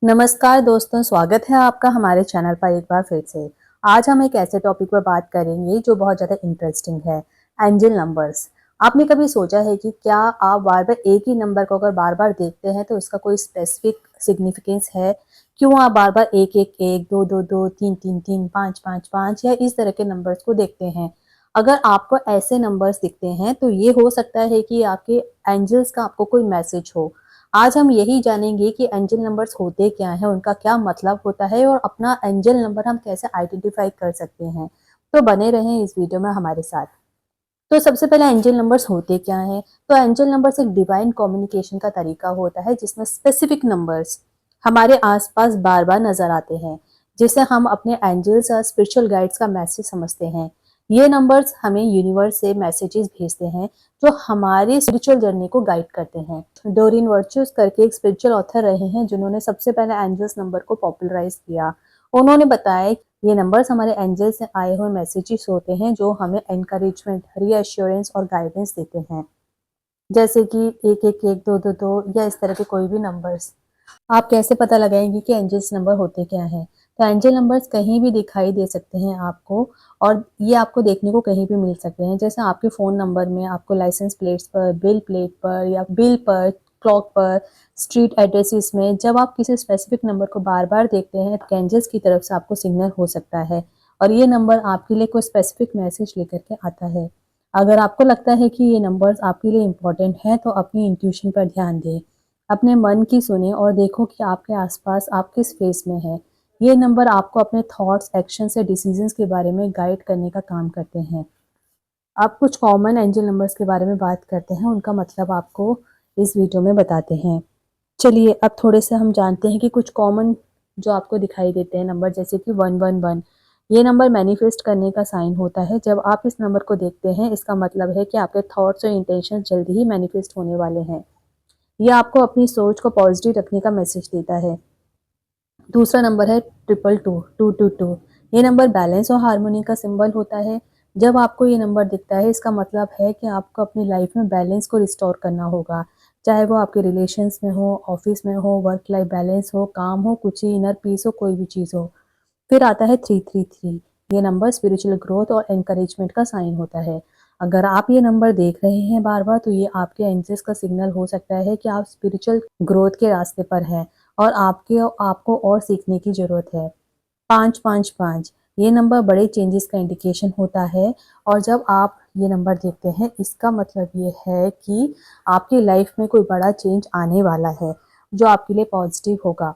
नमस्कार दोस्तों, स्वागत है आपका हमारे चैनल पर एक बार फिर से। आज हम एक ऐसे टॉपिक पर बात करेंगे जो बहुत ज़्यादा इंटरेस्टिंग है, एंजल नंबर्स। आपने कभी सोचा है कि क्या आप बार-बार एक ही नंबर को अगर बार-बार देखते हैं तो इसका कोई स्पेसिफिक सिग्निफिकेंस है? क्यों आप बार-बार 111, 222, 333, 555 या इस तरह के नंबर्स को देखते हैं? अगर आपको ऐसे नंबर्स दिखते हैं तो ये हो सकता है कि आपके एंजल्स का आपको कोई मैसेज हो। आज हम यही जानेंगे कि एंजल नंबर्स होते क्या हैं, उनका क्या मतलब होता है और अपना एंजल नंबर हम कैसे आइडेंटिफाई कर सकते हैं। तो बने रहें इस वीडियो में हमारे साथ। तो सबसे पहले एंजल नंबर्स होते क्या हैं? तो एंजल नंबर्स एक डिवाइन कम्युनिकेशन का तरीका होता है जिसमें स्पेसिफिक नंबर्स हमारे आसपास बार-बार नजर आते हैं, जिसे हम अपने एंजल्स और स्पिरिचुअल गाइड्स का मैसेज समझते हैं। ये नंबर्स हमें यूनिवर्स से मैसेजेस भेजते हैं जो हमारी स्पिरिचुअल जर्नी को गाइड करते हैं। डोरिन वर्चुअस करके एक स्पिरिचुअल ऑथर रहे हैं जिन्होंने सबसे पहले एंजल्स नंबर को पॉपुलराइज किया। उन्होंने बताया ये नंबर्स हमारे एंजल से आए हुए मैसेजेस होते हैं जो हमें एनकरेजमेंट, रीअश्योरेंस और गाइडेंस देते हैं, जैसे कि 111, 222 या इस तरह के कोई भी नंबर्स। आप कैसे पता लगाएंगे कि एंजल्स नंबर होते क्या हैं? तो एंजल नंबर्स कहीं भी दिखाई दे सकते हैं आपको, और ये आपको देखने को कहीं भी मिल सकते हैं, जैसे आपके फ़ोन नंबर में, आपको लाइसेंस प्लेट्स पर, बिल प्लेट पर या बिल पर, क्लॉक पर, स्ट्रीट एड्रेसेस में। जब आप किसी स्पेसिफिक नंबर को बार-बार देखते हैं तो एंजल्स की तरफ से आपको सिग्नल हो सकता है और ये नंबर आपके लिए कोई स्पेसिफिक मैसेज लेकर के आता है। अगर आपको लगता है कि ये नंबर्स आपके लिए इम्पोर्टेंट हैं तो अपनी इंट्यूशन पर ध्यान दें। अपने मन की सुने और देखो कि आपके आसपास आप किस फेस में हैं। ये नंबर आपको अपने थॉट्स, एक्शंस या डिसीजंस के बारे में गाइड करने का काम करते हैं। अब कुछ कॉमन एंजल नंबर्स के बारे में बात करते हैं, उनका मतलब आपको इस वीडियो में बताते हैं। चलिए अब थोड़े से हम जानते हैं कि कुछ कॉमन जो आपको दिखाई देते हैं नंबर, जैसे कि 111। ये नंबर मैनिफेस्ट करने का साइन होता है। जब आप इस नंबर को देखते हैं इसका मतलब है कि आपके थॉट्स और इंटेंशन जल्दी ही मैनिफेस्ट होने वाले हैं। ये आपको अपनी सोच को पॉजिटिव रखने का मैसेज देता है। दूसरा नंबर है 222, 222। ये नंबर बैलेंस और हार्मोनी का सिंबल होता है। जब आपको ये नंबर दिखता है इसका मतलब है कि आपको अपनी लाइफ में बैलेंस को रिस्टोर करना होगा, चाहे वो आपके रिलेशंस में हो, ऑफिस में हो, वर्क लाइफ बैलेंस हो, काम हो, कुछ ही इनर पीस हो, कोई भी चीज़ हो। फिर आता है 333। ये नंबर स्पिरिचुअल ग्रोथ और एनकरेजमेंट का साइन होता है। अगर आप ये नंबर देख रहे हैं बार बार तो ये आपके एंजल्स का सिग्नल हो सकता है कि आप स्पिरिचुअल ग्रोथ के रास्ते पर हैं और आपको और सीखने की ज़रूरत है। 555, ये नंबर बड़े चेंजेस का इंडिकेशन होता है और जब आप ये नंबर देखते हैं इसका मतलब ये है कि आपकी लाइफ में कोई बड़ा चेंज आने वाला है जो आपके लिए पॉजिटिव होगा।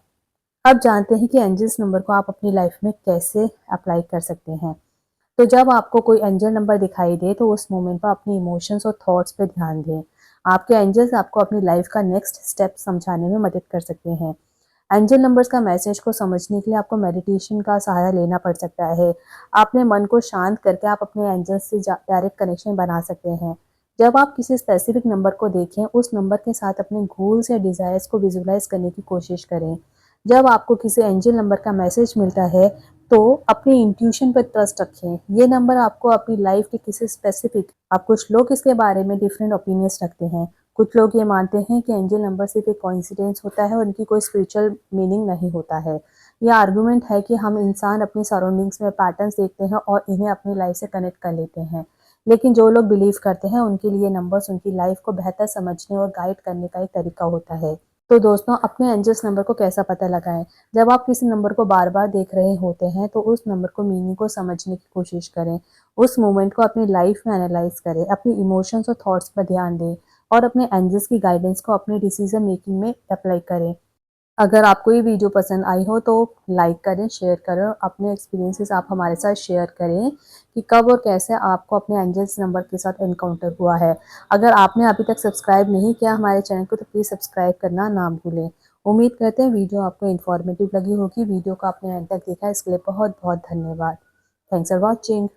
अब जानते हैं कि एंजल्स नंबर को आप अपनी लाइफ में कैसे अप्लाई कर सकते हैं। तो जब आपको कोई एंजल नंबर दिखाई दे तो उस मोमेंट पर अपनी इमोशंस और थॉट्स पे ध्यान दें। आपके एंजल्स आपको अपनी लाइफ का नेक्स्ट स्टेप समझाने में मदद कर सकते हैं। एंजल नंबर्स का मैसेज को समझने के लिए आपको मेडिटेशन का सहारा लेना पड़ सकता है। अपने मन को शांत करके आप अपने एंजल्स से डायरेक्ट कनेक्शन बना सकते हैं। जब आप किसी स्पेसिफिक नंबर को देखें उस नंबर के साथ अपने गोल्स या डिजायर्स को विजुलाइज करने की कोशिश करें। जब आपको किसी एंजल नंबर का मैसेज मिलता है तो अपनी इंट्यूशन पर ट्रस्ट रखें। ये नंबर आपको अपनी लाइफ के किसी स्पेसिफिक, अब कुछ लोग इसके बारे में डिफरेंट ओपिनियंस रखते हैं। कुछ लोग ये मानते हैं कि एंजल नंबर सिर्फ एक कोइंसिडेंस होता है और उनकी कोई स्पिरिचुअल मीनिंग नहीं होता है। यह आर्गुमेंट है कि हम इंसान अपनी सराउंडिंग्स में पैटर्न्स देखते हैं और इन्हें अपनी लाइफ से कनेक्ट कर लेते हैं। लेकिन जो लोग बिलीव करते हैं उनके लिए नंबर्स उनकी लाइफ को बेहतर समझने और गाइड करने का एक तरीका होता है। तो दोस्तों, अपने एंजल्स नंबर को कैसा पता लगाएं? जब आप किसी नंबर को बार बार देख रहे होते हैं तो उस नंबर को मीनिंग को समझने की कोशिश करें। उस मोमेंट को अपनी लाइफ में एनालाइज करें, अपनी इमोशंस और थॉट्स पर ध्यान दें और अपने एंजल्स की गाइडेंस को अपने डिसीजन मेकिंग में अप्लाई करें। अगर आपको ये वीडियो पसंद आई हो तो लाइक करें, शेयर करें और अपने एक्सपीरियंसेस आप हमारे साथ शेयर करें कि कब और कैसे आपको अपने एंजल्स नंबर के साथ एनकाउंटर हुआ है। अगर आपने अभी तक सब्सक्राइब नहीं किया हमारे चैनल को तो प्लीज़ सब्सक्राइब करना ना भूलें। उम्मीद करते हैं वीडियो आपको इन्फॉर्मेटिव लगी होगी। वीडियो को आपने एंड तक देखा इसके लिए बहुत बहुत धन्यवाद। Thanks for watching.